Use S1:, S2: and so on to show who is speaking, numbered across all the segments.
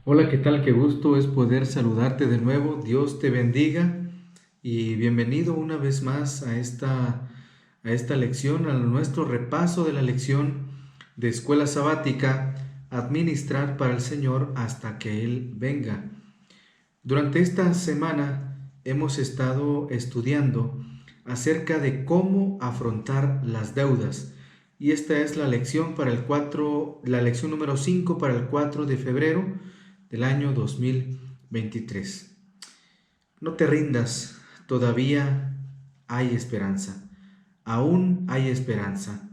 S1: Hola, ¿qué tal? Qué gusto es poder saludarte de nuevo. Dios te bendiga y bienvenido una vez más a esta lección, a nuestro repaso de la lección de escuela sabática, administrar para el Señor hasta que Él venga. Durante esta semana hemos estado estudiando acerca de cómo afrontar las deudas. Y esta es la lección la lección número 5 para el 4 de febrero del año 2023. No te rindas, todavía hay esperanza. Aún hay esperanza.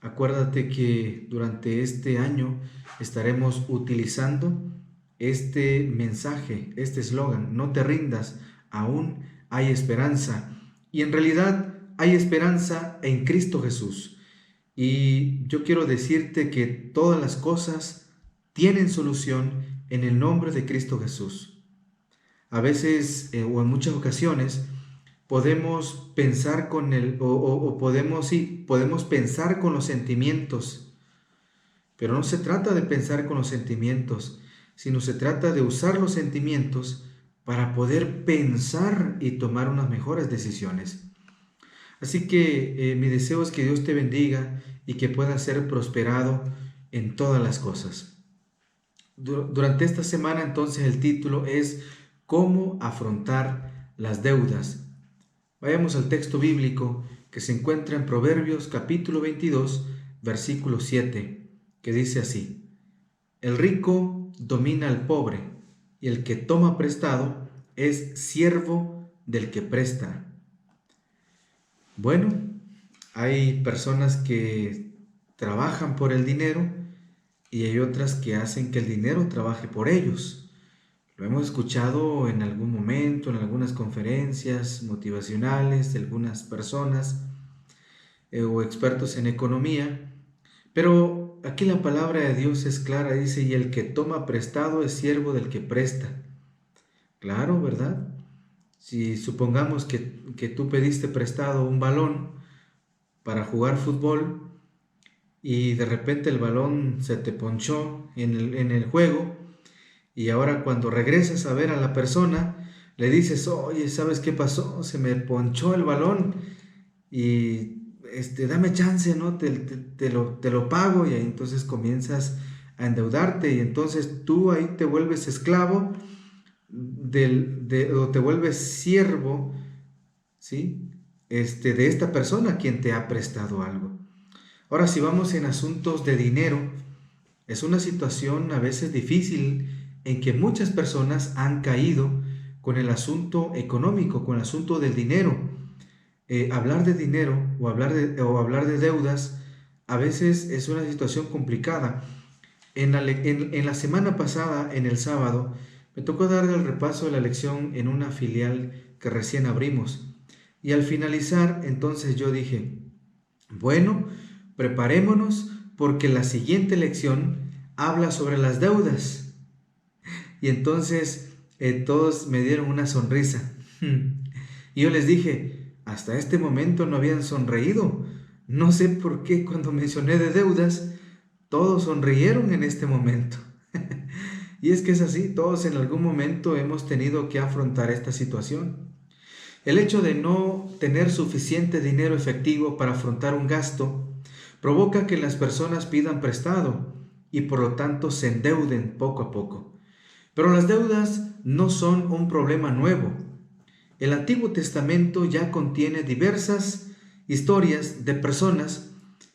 S1: Acuérdate que durante este año estaremos utilizando este mensaje, este eslogan: no te rindas, aún hay esperanza. Y en realidad hay esperanza en Cristo Jesús. Y yo quiero decirte que todas las cosas tienen solución en el nombre de Cristo Jesús. A veces o en muchas ocasiones podemos pensar con el o podemos sí, podemos pensar con los sentimientos, pero no se trata de pensar con los sentimientos, sino se trata de usar los sentimientos para poder pensar y tomar unas mejores decisiones. Así que mi deseo es que Dios te bendiga y que puedas ser prosperado en todas las cosas. Durante esta semana entonces el título es ¿Cómo afrontar las deudas? Vayamos al texto bíblico que se encuentra en Proverbios capítulo 22, versículo 7, que dice así: el rico domina al pobre, y el que toma prestado es siervo del que presta. Bueno, hay personas que trabajan por el dinero y hay otras que hacen que el dinero trabaje por ellos. Lo hemos escuchado en algún momento, en algunas conferencias motivacionales de algunas personas o expertos en economía, pero aquí la palabra de Dios es clara, dice: y el que toma prestado es siervo del que presta. Claro, ¿verdad? Si supongamos que tú pediste prestado un balón para jugar fútbol y de repente el balón se te ponchó en el juego, y ahora cuando regresas a ver a la persona, le dices: oye, ¿sabes qué pasó? Se me ponchó el balón y dame chance, ¿no? Te lo pago. Y ahí entonces comienzas a endeudarte y entonces tú ahí te vuelves esclavo o te vuelves siervo, ¿sí? De esta persona quien te ha prestado algo. Ahora, si vamos en asuntos de dinero, es una situación a veces difícil en que muchas personas han caído con el asunto económico, con el asunto del dinero. Hablar de dinero o hablar de deudas a veces es una situación complicada. En la semana pasada, en el sábado, me tocó dar el repaso de la lección en una filial que recién abrimos. Y al finalizar, entonces yo dije: bueno, preparémonos porque la siguiente lección habla sobre las deudas. Y entonces todos me dieron una sonrisa. Y yo les dije: hasta este momento no habían sonreído. No sé por qué cuando mencioné de deudas, todos sonrieron en este momento. Y es que es así, todos en algún momento hemos tenido que afrontar esta situación. El hecho de no tener suficiente dinero efectivo para afrontar un gasto provoca que las personas pidan prestado y por lo tanto se endeuden poco a poco. Pero las deudas no son un problema nuevo. El Antiguo Testamento ya contiene diversas historias de personas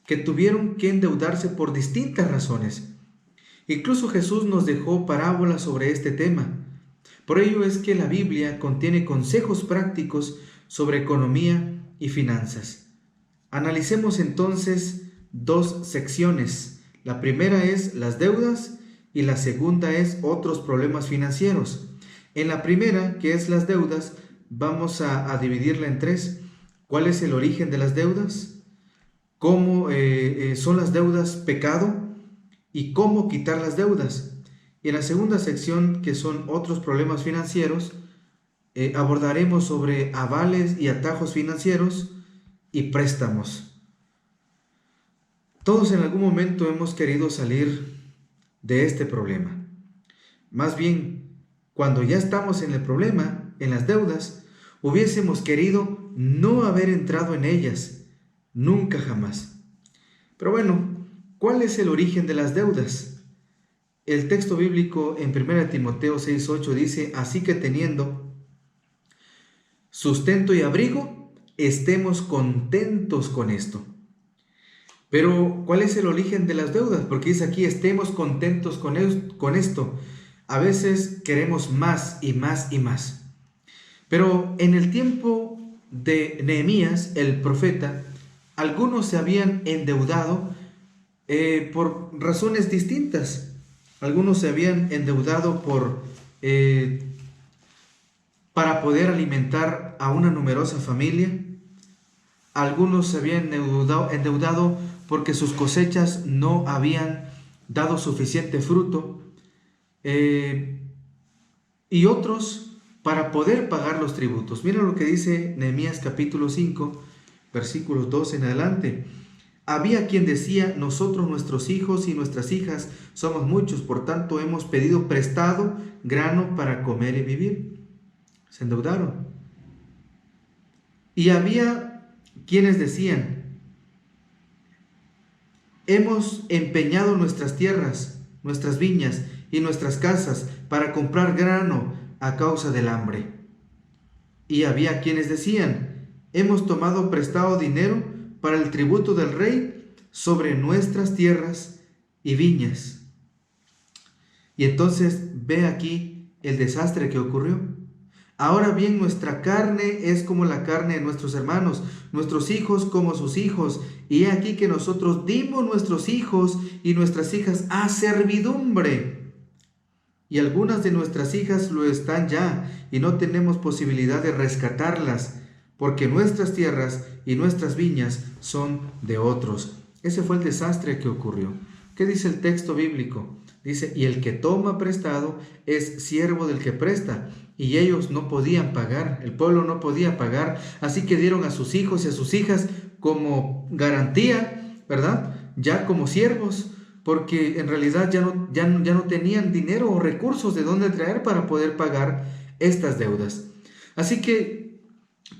S1: que tuvieron que endeudarse por distintas razones. Incluso Jesús nos dejó parábolas sobre este tema. Por ello es que la Biblia contiene consejos prácticos sobre economía y finanzas. Analicemos entonces dos secciones. La primera es las deudas y la segunda es otros problemas financieros. En la primera, que es las deudas, vamos a dividirla en tres. ¿Cuál es el origen de las deudas? ¿Cómo son las deudas pecado? ¿Y cómo quitar las deudas? Y en la segunda sección, que son otros problemas financieros, abordaremos sobre avales y atajos financieros y préstamos. Todos en algún momento hemos querido salir de este problema. Más bien, cuando ya estamos en el problema, en las deudas, hubiésemos querido no haber entrado en ellas, nunca jamás. Pero bueno, ¿cuál es el origen de las deudas? El texto bíblico en 1 Timoteo 6:8 dice: así que teniendo sustento y abrigo, estemos contentos con esto. Pero, ¿cuál es el origen de las deudas? Porque dice aquí, estemos contentos con esto. A veces queremos más y más y más. Pero en el tiempo de Nehemías, el profeta, algunos se habían endeudado por razones distintas. Algunos se habían endeudado para poder alimentar a una numerosa familia. Algunos se habían endeudado porque sus cosechas no habían dado suficiente fruto. Y otros para poder pagar los tributos. Mira lo que dice Nehemías capítulo 5, versículos 2 en adelante. Había quien decía: nosotros, nuestros hijos y nuestras hijas, somos muchos, por tanto hemos pedido prestado grano para comer y vivir. Se endeudaron. Y había quienes decían: hemos empeñado nuestras tierras, nuestras viñas y nuestras casas para comprar grano a causa del hambre. Y había quienes decían: hemos tomado prestado dinero para el tributo del rey sobre nuestras tierras y viñas. Y entonces ve aquí el desastre que ocurrió. Ahora bien, nuestra carne es como la carne de nuestros hermanos, nuestros hijos como sus hijos. Y he aquí que nosotros dimos nuestros hijos y nuestras hijas a servidumbre. Y algunas de nuestras hijas lo están ya, y no tenemos posibilidad de rescatarlas, porque nuestras tierras y nuestras viñas son de otros. Ese fue el desastre que ocurrió. ¿Qué dice el texto bíblico? Dice: y el que toma prestado es siervo del que presta. Y ellos no podían pagar, el pueblo no podía pagar, así que dieron a sus hijos y a sus hijas como garantía, ¿verdad? Ya como siervos, porque en realidad ya no tenían dinero o recursos de dónde traer para poder pagar estas deudas. Así que,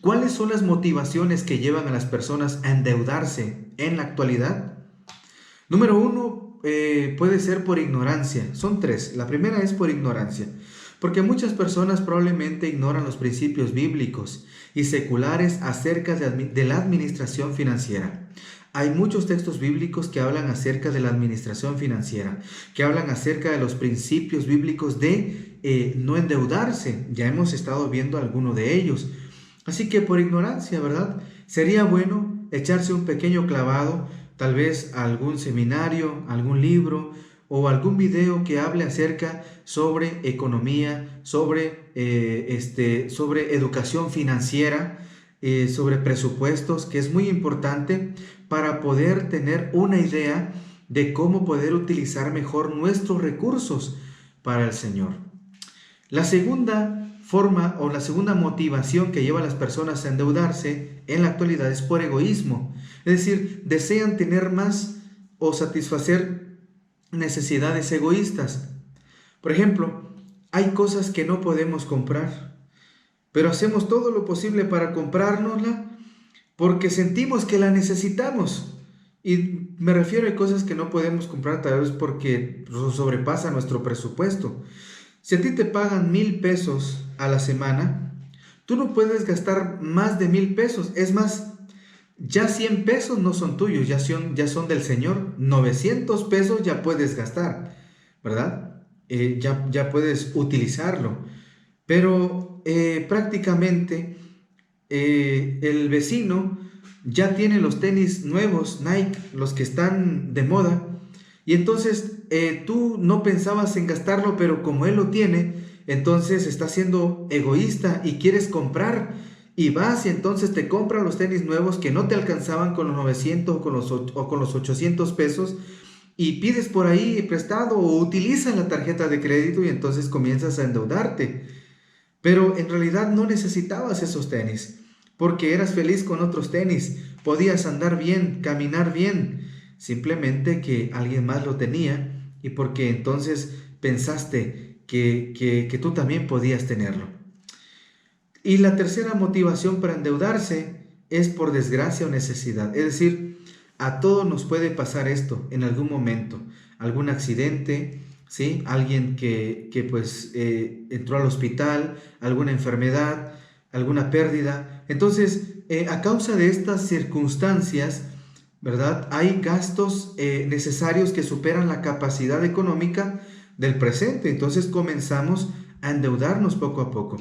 S1: ¿cuáles son las motivaciones que llevan a las personas a endeudarse en la actualidad? Número 1, puede ser por ignorancia. Son 3. La primera es por ignorancia, porque muchas personas probablemente ignoran los principios bíblicos y seculares acerca de la administración financiera. Hay muchos textos bíblicos que hablan acerca de la administración financiera, que hablan acerca de los principios bíblicos de no endeudarse. Ya hemos estado viendo alguno de ellos. Así que por ignorancia, ¿verdad? Sería bueno echarse un pequeño clavado, tal vez a algún seminario, algún libro o algún video que hable acerca sobre economía, sobre educación financiera, sobre presupuestos, que es muy importante para poder tener una idea de cómo poder utilizar mejor nuestros recursos para el Señor. La segunda forma o la segunda motivación que lleva a las personas a endeudarse en la actualidad es por egoísmo. Es decir, desean tener más o satisfacer necesidades egoístas. Por ejemplo, hay cosas que no podemos comprar, pero hacemos todo lo posible para comprárnosla porque sentimos que la necesitamos. Y me refiero a cosas que no podemos comprar tal vez porque sobrepasa nuestro presupuesto. Si a ti te pagan 1,000 pesos a la semana, tú no puedes gastar más de 1,000 pesos. Es más, ya 100 pesos no son tuyos, ya son del Señor. 900 pesos ya puedes gastar, ¿verdad? Ya puedes utilizarlo. Pero prácticamente el vecino ya tiene los tenis nuevos, Nike, los que están de moda. Y entonces tú no pensabas en gastarlo, pero como él lo tiene, entonces estás siendo egoísta y quieres comprar. Y vas y entonces te compras los tenis nuevos que no te alcanzaban con los 900 o con los 800 pesos. Y pides por ahí prestado o utilizas la tarjeta de crédito y entonces comienzas a endeudarte. Pero en realidad no necesitabas esos tenis, porque eras feliz con otros tenis. Podías andar bien, caminar bien. Simplemente que alguien más lo tenía y porque entonces pensaste que tú también podías tenerlo. Y la tercera motivación para endeudarse es por desgracia o necesidad. Es decir, a todos nos puede pasar esto en algún momento. Algún accidente, ¿sí? Alguien que entró al hospital, alguna enfermedad, alguna pérdida. Entonces, a causa de estas circunstancias, ¿verdad? Hay gastos necesarios que superan la capacidad económica del presente. Entonces comenzamos a endeudarnos poco a poco.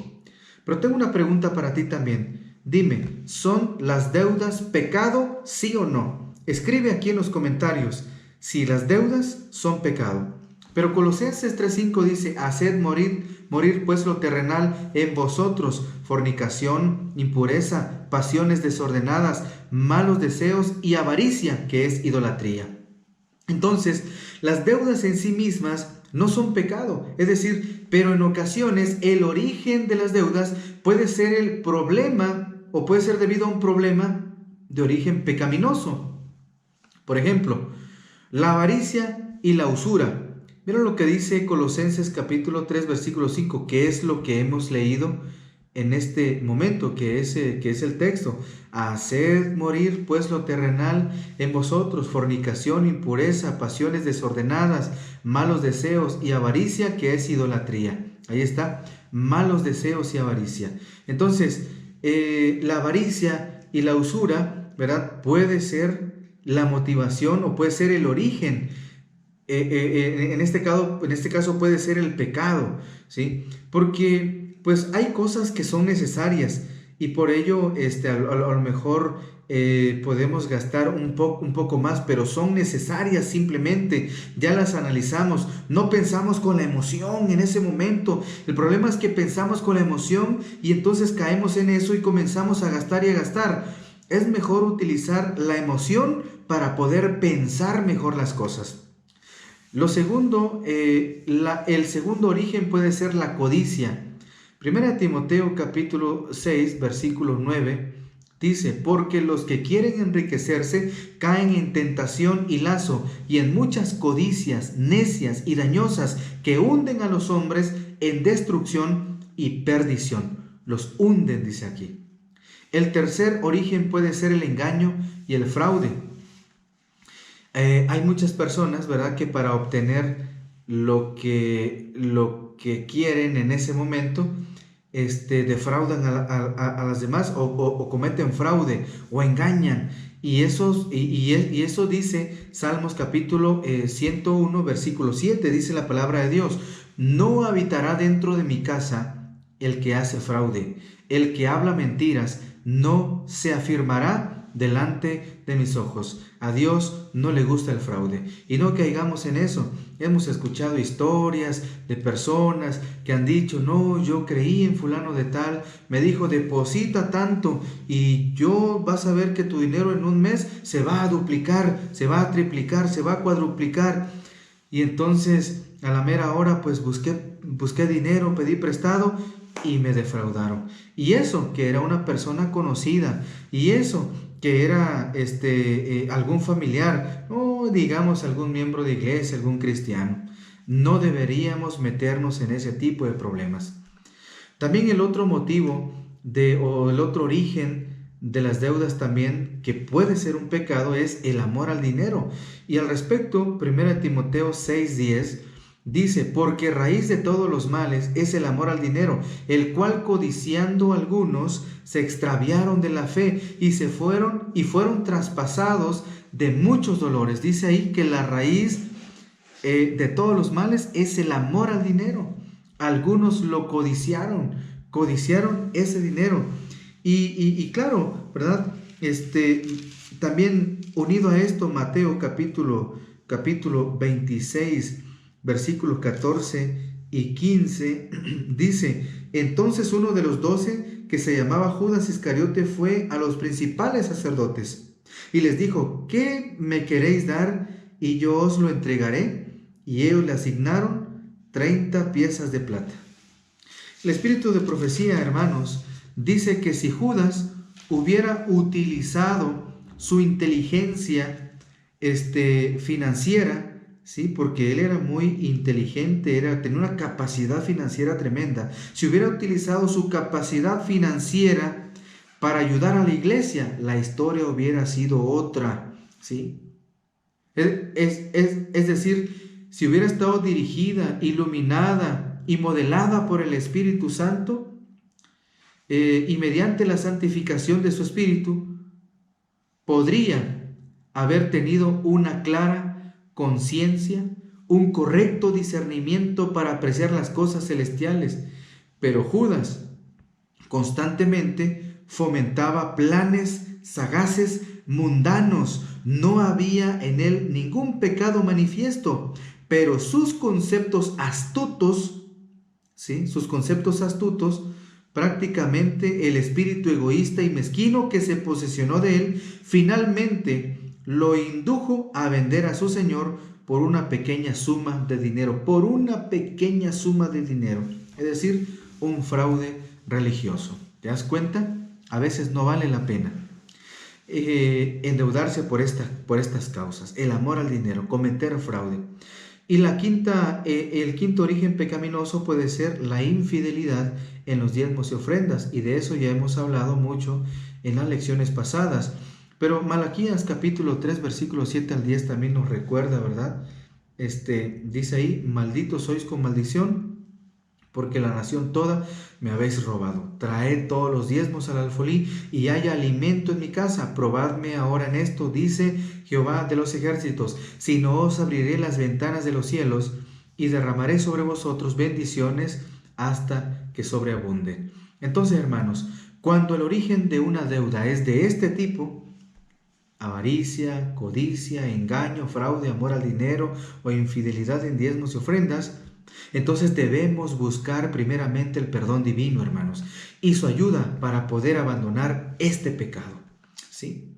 S1: Pero tengo una pregunta para ti también. Dime, ¿son las deudas pecado, sí o no? Escribe aquí en los comentarios si las deudas son pecado. Pero Colosenses 3:5 dice, haced morir pues lo terrenal en vosotros, fornicación, impureza, pasiones desordenadas, malos deseos y avaricia, que es idolatría. Entonces, las deudas en sí mismas no son pecado, es decir, pero en ocasiones el origen de las deudas puede ser el problema o puede ser debido a un problema de origen pecaminoso. Por ejemplo, la avaricia y la usura. Mira lo que dice Colosenses capítulo 3, versículo 5, que es lo que hemos leído en este momento, que es el texto. Haced morir pues lo terrenal en vosotros, fornicación, impureza, pasiones desordenadas, malos deseos y avaricia, que es idolatría. Ahí está, malos deseos y avaricia. Entonces, la avaricia y la usura, ¿verdad? Puede ser la motivación o puede ser el origen. En este caso puede ser el pecado, ¿sí? Porque pues hay cosas que son necesarias y por ello a lo mejor podemos gastar un poco más, pero son necesarias simplemente, ya las analizamos, no pensamos con la emoción en ese momento. El problema es que pensamos con la emoción y entonces caemos en eso y comenzamos a gastar y a gastar. Es mejor utilizar la emoción para poder pensar mejor las cosas. Lo segundo, el segundo origen puede ser la codicia. Primera Timoteo capítulo 6, versículo 9, dice, porque los que quieren enriquecerse caen en tentación y lazo y en muchas codicias necias y dañosas que hunden a los hombres en destrucción y perdición. Los hunden, dice aquí. El tercer origen puede ser el engaño y el fraude. Hay muchas personas, ¿verdad?, que para obtener lo que quieren en ese momento, defraudan a las demás o cometen fraude o engañan. Y eso dice Salmos capítulo 101, versículo 7, dice la palabra de Dios, no habitará dentro de mi casa el que hace fraude, el que habla mentiras, no se afirmará delante de mis ojos. A Dios no le gusta el fraude y no caigamos en eso. Hemos escuchado historias de personas que han dicho, no, yo creí en fulano de tal, me dijo deposita tanto y vas a ver que tu dinero en un mes se va a duplicar, se va a triplicar, se va a cuadruplicar. Y entonces a la mera hora pues busqué dinero, pedí prestado y me defraudaron. Y eso que era una persona conocida, y eso que era algún familiar, o digamos algún miembro de iglesia, algún cristiano. No deberíamos meternos en ese tipo de problemas. También el otro motivo o el otro origen de las deudas también, que puede ser un pecado, es el amor al dinero. Y al respecto, 1 Timoteo 6:10 dice, porque raíz de todos los males es el amor al dinero, el cual codiciando algunos se extraviaron de la fe y fueron traspasados de muchos dolores. Dice ahí que la raíz de todos los males es el amor al dinero. Algunos lo codiciaron ese dinero. Y claro, ¿verdad? También unido a esto, Mateo capítulo 26, versículos 14 y 15, dice, entonces uno de los 12, que se llamaba Judas Iscariote, fue a los principales sacerdotes y les dijo, ¿qué me queréis dar? Y yo os lo entregaré. Y ellos le asignaron 30 piezas de plata. El espíritu de profecía, hermanos, dice que si Judas hubiera utilizado su inteligencia financiera, ¿sí? Porque él era muy inteligente, tenía una capacidad financiera tremenda. Si hubiera utilizado su capacidad financiera para ayudar a la iglesia, la historia hubiera sido otra, ¿sí? Es decir, si hubiera estado dirigida, iluminada y modelada por el Espíritu Santo, y mediante la santificación de su Espíritu, podría haber tenido una clara conciencia, un correcto discernimiento para apreciar las cosas celestiales. Pero Judas constantemente fomentaba planes sagaces, mundanos. No había en él ningún pecado manifiesto, pero sus conceptos astutos, ¿sí? Sus conceptos astutos, prácticamente el espíritu egoísta y mezquino que se posesionó de él, finalmente lo indujo a vender a su señor por una pequeña suma de dinero, es decir, un fraude religioso. ¿Te das cuenta? A veces no vale la pena endeudarse por estas causas, el amor al dinero, cometer fraude. Y el quinto origen pecaminoso puede ser la infidelidad en los diezmos y ofrendas, y de eso ya hemos hablado mucho en las lecciones pasadas. Pero Malaquías capítulo 3 versículos 7 al 10 también nos recuerda, ¿verdad? Dice ahí: malditos sois con maldición, porque la nación toda me habéis robado. Traed todos los diezmos al alfolí, y haya alimento en mi casa. Probadme ahora en esto, dice Jehová de los ejércitos, si no os abriré las ventanas de los cielos, y derramaré sobre vosotros bendiciones hasta que sobreabunden. Entonces, hermanos, cuando el origen de una deuda es de este tipo, avaricia, codicia, engaño, fraude, amor al dinero o infidelidad en diezmos y ofrendas, entonces debemos buscar primeramente el perdón divino, hermanos, y su ayuda para poder abandonar este pecado, ¿sí?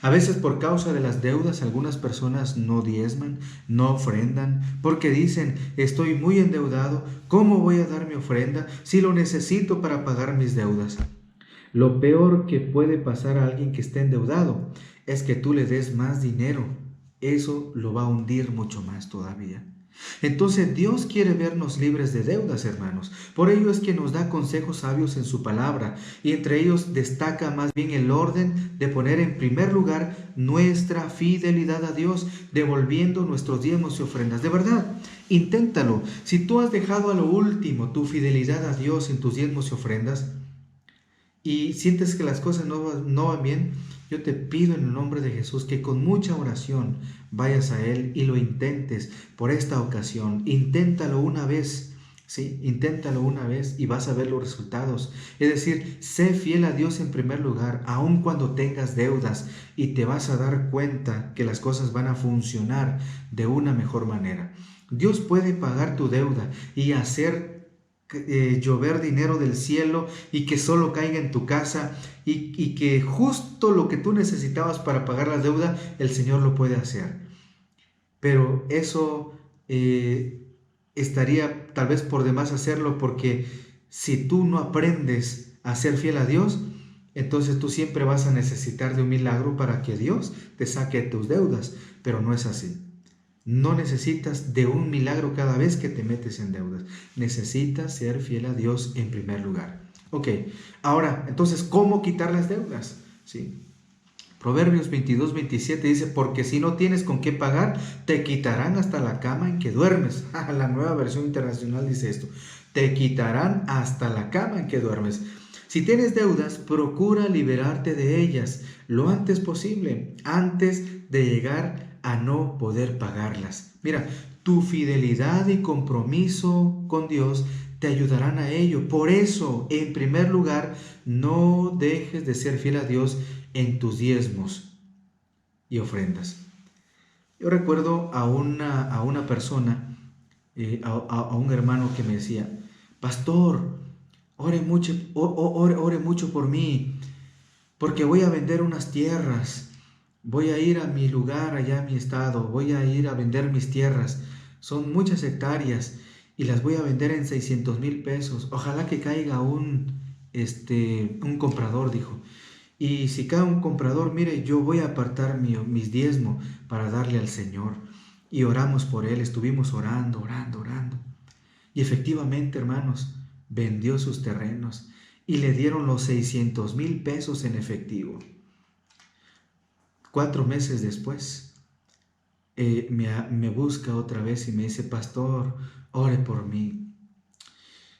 S1: A veces por causa de las deudas algunas personas no diezman, no ofrendan, porque dicen: estoy muy endeudado, ¿cómo voy a dar mi ofrenda si lo necesito para pagar mis deudas? Lo peor que puede pasar a alguien que esté endeudado es que tú le des más dinero. Eso lo va a hundir mucho más todavía. Entonces Dios quiere vernos libres de deudas, hermanos. Por ello es que nos da consejos sabios en su palabra, y entre ellos destaca más bien el orden de poner en primer lugar nuestra fidelidad a Dios, devolviendo nuestros diezmos y ofrendas. De verdad, inténtalo. Si tú has dejado a lo último tu fidelidad a Dios en tus diezmos y ofrendas, y sientes que las cosas no van bien, yo te pido en el nombre de Jesús que con mucha oración vayas a Él y lo intentes por esta ocasión. Inténtalo una vez, ¿sí? Inténtalo una vez y vas a ver los resultados. Es decir, sé fiel a Dios en primer lugar, aun cuando tengas deudas, y te vas a dar cuenta que las cosas van a funcionar de una mejor manera. Dios puede pagar tu deuda y hacer llover dinero del cielo, y que solo caiga en tu casa, y que justo lo que tú necesitabas para pagar la deuda, el Señor lo puede hacer. Pero eso estaría tal vez por demás hacerlo, porque si tú no aprendes a ser fiel a Dios, entonces tú siempre vas a necesitar de un milagro para que Dios te saque tus deudas, pero no es así. No necesitas de un milagro cada vez que te metes en deudas. Necesitas ser fiel a Dios en primer lugar. Ok, ahora, entonces, ¿cómo quitar las deudas? ¿Sí? Proverbios 22-27 dice: porque si no tienes con qué pagar, te quitarán hasta la cama en que duermes. La Nueva Versión Internacional dice esto: te quitarán hasta la cama en que duermes. Si tienes deudas, procura liberarte de ellas lo antes posible, antes de llegar a no poder pagarlas. Mira, tu fidelidad y compromiso con Dios te ayudarán a ello. Por eso, en primer lugar, no dejes de ser fiel a Dios en tus diezmos y ofrendas. Yo recuerdo a una persona, a un hermano que me decía: pastor, ore mucho por mí, porque voy a vender unas tierras. Voy a ir a mi lugar allá en mi estado, voy a ir a vender mis tierras. Son muchas hectáreas y las voy a vender en 600,000 pesos. Ojalá que caiga un comprador, dijo. Y si cae un comprador, mire, yo voy a apartar mis diezmos para darle al Señor. y oramos por él, estuvimos orando. Y efectivamente, hermanos, vendió sus terrenos y le dieron los 600,000 pesos en efectivo. 4 meses después, me busca otra vez y me dice: pastor, ore por mí.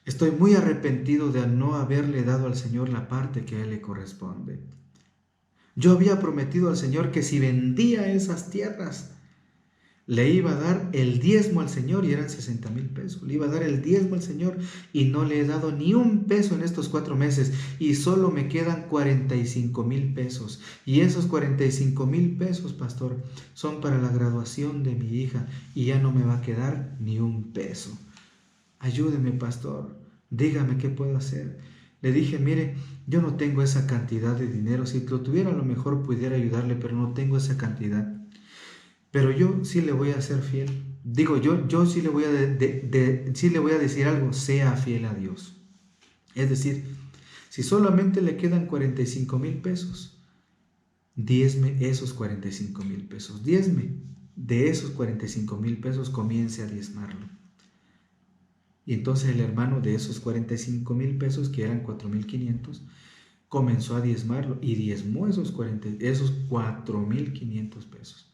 S1: Estoy muy arrepentido de no haberle dado al Señor la parte que a él le corresponde. Yo había prometido al Señor que si vendía esas tierras, le iba a dar el diezmo al Señor, y eran 60,000 pesos. Le iba a dar el diezmo al Señor y no le he dado ni un peso en estos 4 meses y solo me quedan 45,000 pesos. Y esos 45,000 pesos, pastor, son para la graduación de mi hija y ya no me va a quedar ni un peso. Ayúdeme, pastor, dígame qué puedo hacer. Le dije: mire, yo no tengo esa cantidad de dinero. Si lo tuviera, a lo mejor pudiera ayudarle, pero no tengo esa cantidad. Pero yo sí le voy a ser fiel. Digo, yo sí le voy sí le voy a decir algo: sea fiel a Dios. Es decir, si solamente le quedan 45,000 pesos, diezme esos 45,000 pesos. Diezme de esos 45,000 pesos, comience a diezmarlo. Y entonces el hermano, de esos 45,000 pesos, que eran 4,500, comenzó a diezmarlo y diezmó esos 4,500 pesos.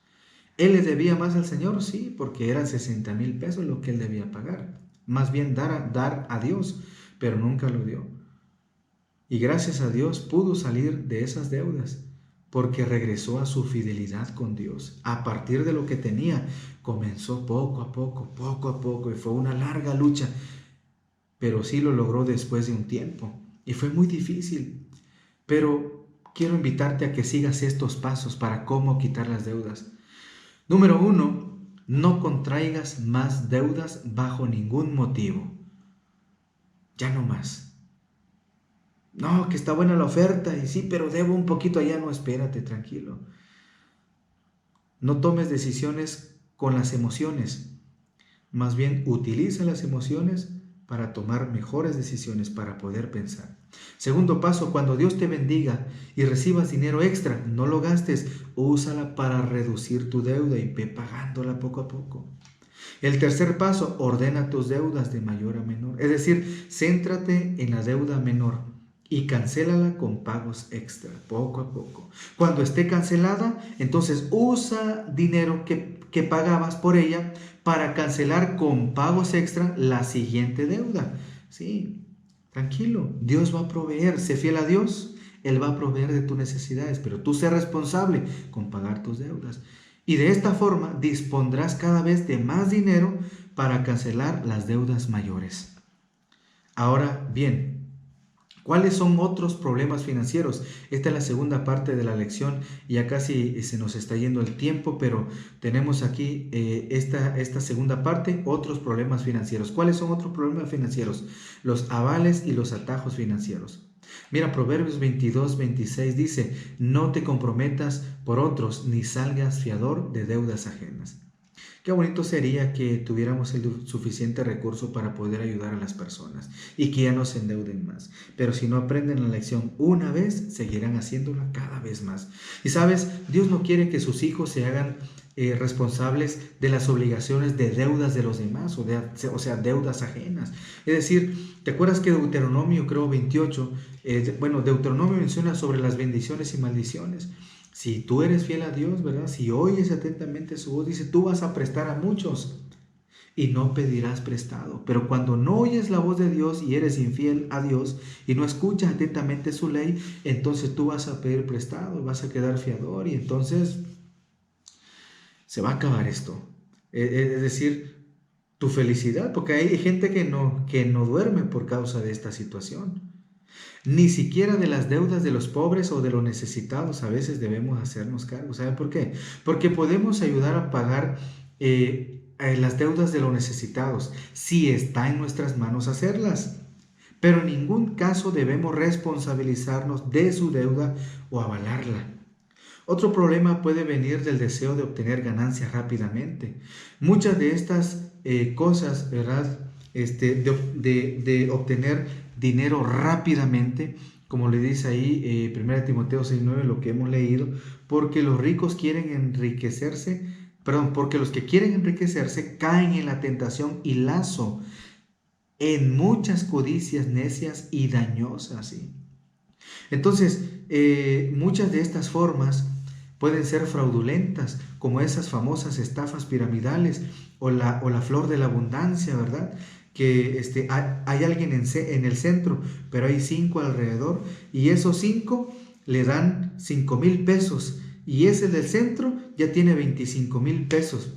S1: ¿Él le debía más al Señor? Sí, porque eran 60,000 pesos lo que él debía pagar. Más bien dar a Dios, pero nunca lo dio. Y gracias a Dios pudo salir de esas deudas, porque regresó a su fidelidad con Dios. A partir de lo que tenía, comenzó poco a poco, y fue una larga lucha, pero sí lo logró después de un tiempo. Y fue muy difícil, pero quiero invitarte a que sigas estos pasos para cómo quitar las deudas. Número 1, no contraigas más deudas bajo ningún motivo. Ya no más. No, que está buena la oferta y sí, pero debo un poquito allá. No, espérate, tranquilo. No tomes decisiones con las emociones. Más bien, utiliza las emociones para tomar mejores decisiones, para poder pensar. Segundo paso: cuando Dios te bendiga y recibas dinero extra, no lo gastes, úsala para reducir tu deuda y ve pagándola poco a poco. El tercer paso: ordena tus deudas de mayor a menor. Es decir, céntrate en la deuda menor y cancélala con pagos extra, poco a poco. Cuando esté cancelada, entonces usa dinero que pagabas por ella para cancelar con pagos extra la siguiente deuda. Sí, tranquilo, Dios va a proveer. Sé fiel a Dios, Él va a proveer de tus necesidades, pero tú sé responsable con pagar tus deudas. Y de esta forma dispondrás cada vez de más dinero para cancelar las deudas mayores. Ahora bien, ¿cuáles son otros problemas financieros? Esta es la segunda parte de la lección. Ya casi se nos está yendo el tiempo, pero tenemos aquí esta segunda parte: otros problemas financieros. ¿Cuáles son otros problemas financieros? Los avales y los atajos financieros. Mira, Proverbios 22:26 dice: no te comprometas por otros, ni salgas fiador de deudas ajenas. Qué bonito sería que tuviéramos el suficiente recurso para poder ayudar a las personas y que ya no se endeuden más. Pero si no aprenden la lección una vez, seguirán haciéndola cada vez más. Y sabes, Dios no quiere que sus hijos se hagan responsables de las obligaciones de deudas de los demás, o sea, deudas ajenas. Es decir, ¿te acuerdas que Deuteronomio, creo 28, Deuteronomio menciona sobre las bendiciones y maldiciones? Si tú eres fiel a Dios, ¿verdad? Si oyes atentamente su voz, dice: tú vas a prestar a muchos y no pedirás prestado. Pero cuando no oyes la voz de Dios y eres infiel a Dios y no escuchas atentamente su ley, entonces tú vas a pedir prestado, vas a quedar fiador, y entonces se va a acabar esto. Es decir, tu felicidad, porque hay gente que no duerme por causa de esta situación. Ni siquiera de las deudas de los pobres o de los necesitados a veces debemos hacernos cargo. ¿Saben por qué? Porque podemos ayudar a pagar las deudas de los necesitados si está en nuestras manos hacerlas. Pero en ningún caso debemos responsabilizarnos de su deuda o avalarla. Otro problema puede venir del deseo de obtener ganancias rápidamente. Muchas de estas cosas, ¿verdad? De obtener dinero rápidamente, como le dice ahí 1 Timoteo 6:9, lo que hemos leído, porque los ricos quieren enriquecerse porque los que quieren enriquecerse caen en la tentación y lazo, en muchas codicias necias y dañosas, ¿sí? Entonces, muchas de estas formas pueden ser fraudulentas, como esas famosas estafas piramidales o la flor de la abundancia, ¿verdad? Que hay alguien en el centro, pero hay 5 alrededor, y esos 5 le dan 5,000 pesos, y ese del centro ya tiene 25,000 pesos.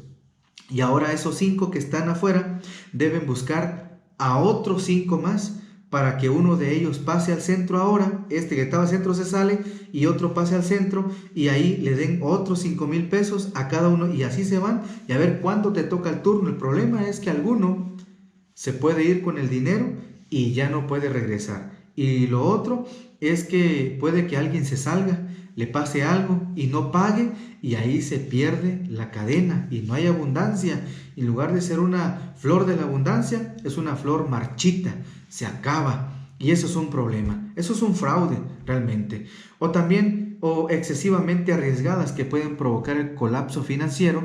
S1: Y ahora esos 5 que están afuera deben buscar a otros 5 más para que uno de ellos pase al centro ahora. Este que estaba al centro se sale y otro pase al centro, y ahí le den otros 5,000 pesos a cada uno, y así se van, y a ver cuándo te toca el turno. El problema es que alguno se puede ir con el dinero y ya no puede regresar. Y lo otro es que puede que alguien se salga, le pase algo y no pague, y ahí se pierde la cadena y no hay abundancia. En lugar de ser una flor de la abundancia, es una flor marchita, se acaba, y eso es un problema, eso es un fraude realmente. O también, o excesivamente arriesgadas, que pueden provocar el colapso financiero.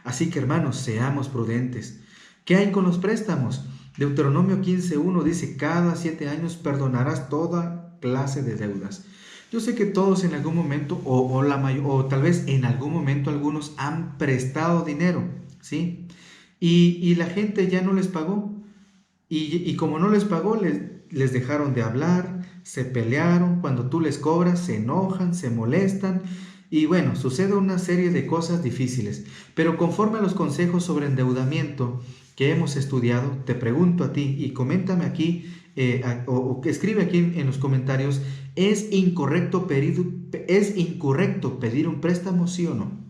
S1: Así que, hermanos, seamos prudentes. ¿Qué hay con los préstamos? Deuteronomio 15:1 dice: cada 7 años perdonarás toda clase de deudas. Yo sé que todos en algún momento, o tal vez en algún momento, algunos han prestado dinero, ¿sí? Y la gente ya no les pagó. Y como no les pagó, les dejaron de hablar, se pelearon. Cuando tú les cobras, se enojan, se molestan. Y bueno, sucede una serie de cosas difíciles. Pero conforme a los consejos sobre endeudamiento que hemos estudiado, te pregunto a ti, y coméntame aquí, o escribe aquí en los comentarios: ¿es incorrecto pedir un préstamo, sí o no?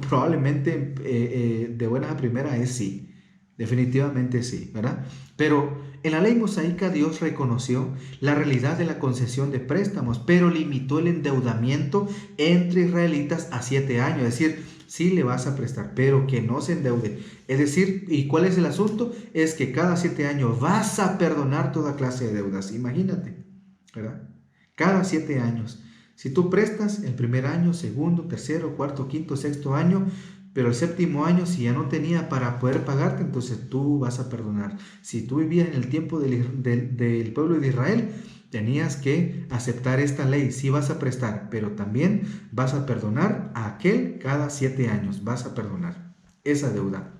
S1: Probablemente de buenas a primeras es sí, definitivamente sí, ¿verdad? Pero en la ley mosaica Dios reconoció la realidad de la concesión de préstamos, pero limitó el endeudamiento entre israelitas a 7 años, es decir, sí le vas a prestar, pero que no se endeude. Es decir, ¿y cuál es el asunto? Es que cada 7 años vas a perdonar toda clase de deudas, imagínate, ¿verdad? Cada 7 años. Si tú prestas el primer año, segundo, tercero, cuarto, quinto, sexto año, pero el séptimo año, si ya no tenía para poder pagarte, entonces tú vas a perdonar. Si tú vivías en el tiempo del pueblo de Israel, tenías que aceptar esta ley. Sí vas a prestar, pero también vas a perdonar a aquel cada 7 años. Vas a perdonar esa deuda.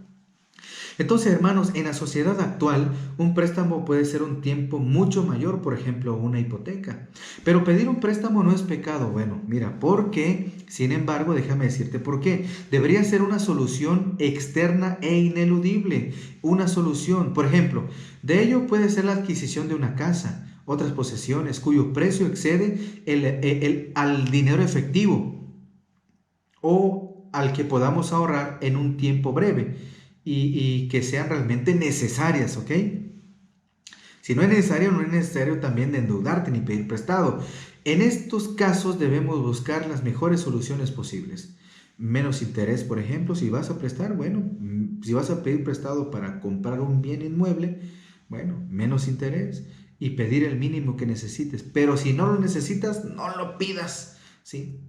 S1: Entonces, hermanos, en la sociedad actual, un préstamo puede ser un tiempo mucho mayor, por ejemplo, una hipoteca. Pero pedir un préstamo no es pecado. Bueno, mira, ¿por qué? Sin embargo, déjame decirte por qué. Debería ser una solución externa e ineludible. Una solución, por ejemplo, de ello puede ser la adquisición de una casa, otras posesiones cuyo precio excede al dinero efectivo, o al que podamos ahorrar en un tiempo breve. Y que sean realmente necesarias, ¿ok? Si no es necesario, no es necesario también de endeudarte ni pedir prestado. En estos casos debemos buscar las mejores soluciones posibles. Menos interés, por ejemplo, si vas a prestar, bueno, si vas a pedir prestado para comprar un bien inmueble, bueno, menos interés y pedir el mínimo que necesites. Pero si no lo necesitas, no lo pidas, ¿sí?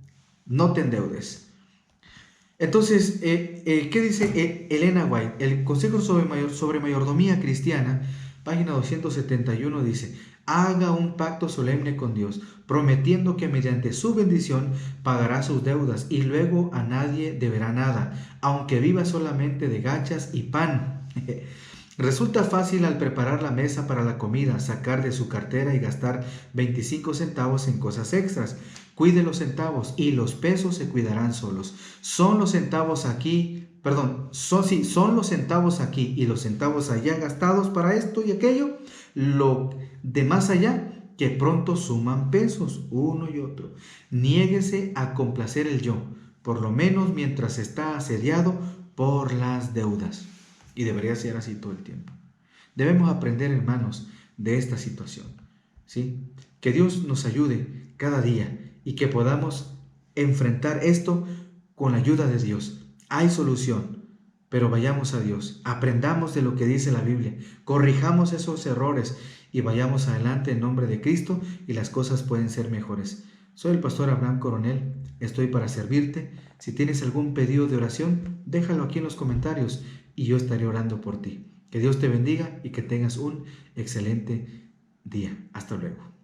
S1: No te endeudes. Entonces, ¿qué dice Elena White? El Consejo sobre Mayordomía Cristiana, página 271, dice: haga un pacto solemne con Dios, prometiendo que mediante su bendición pagará sus deudas y luego a nadie deberá nada, aunque viva solamente de gachas y pan. Resulta fácil al preparar la mesa para la comida, sacar de su cartera y gastar 25 centavos en cosas extras. Cuide los centavos y los pesos se cuidarán solos. Son los centavos aquí y los centavos allá gastados para esto y aquello, lo de más allá, que pronto suman pesos uno y otro. Niéguese a complacer el yo, por lo menos mientras está asediado por las deudas. Y debería ser así todo el tiempo. Debemos aprender, hermanos, de esta situación, ¿sí? Que Dios nos ayude cada día y que podamos enfrentar esto con la ayuda de Dios. Hay solución, pero vayamos a Dios, aprendamos de lo que dice la Biblia, corrijamos esos errores y vayamos adelante en nombre de Cristo, y las cosas pueden ser mejores. Soy el pastor Abraham Coronel, estoy para servirte. Si tienes algún pedido de oración, déjalo aquí en los comentarios y yo estaré orando por ti. Que Dios te bendiga y que tengas un excelente día. Hasta luego.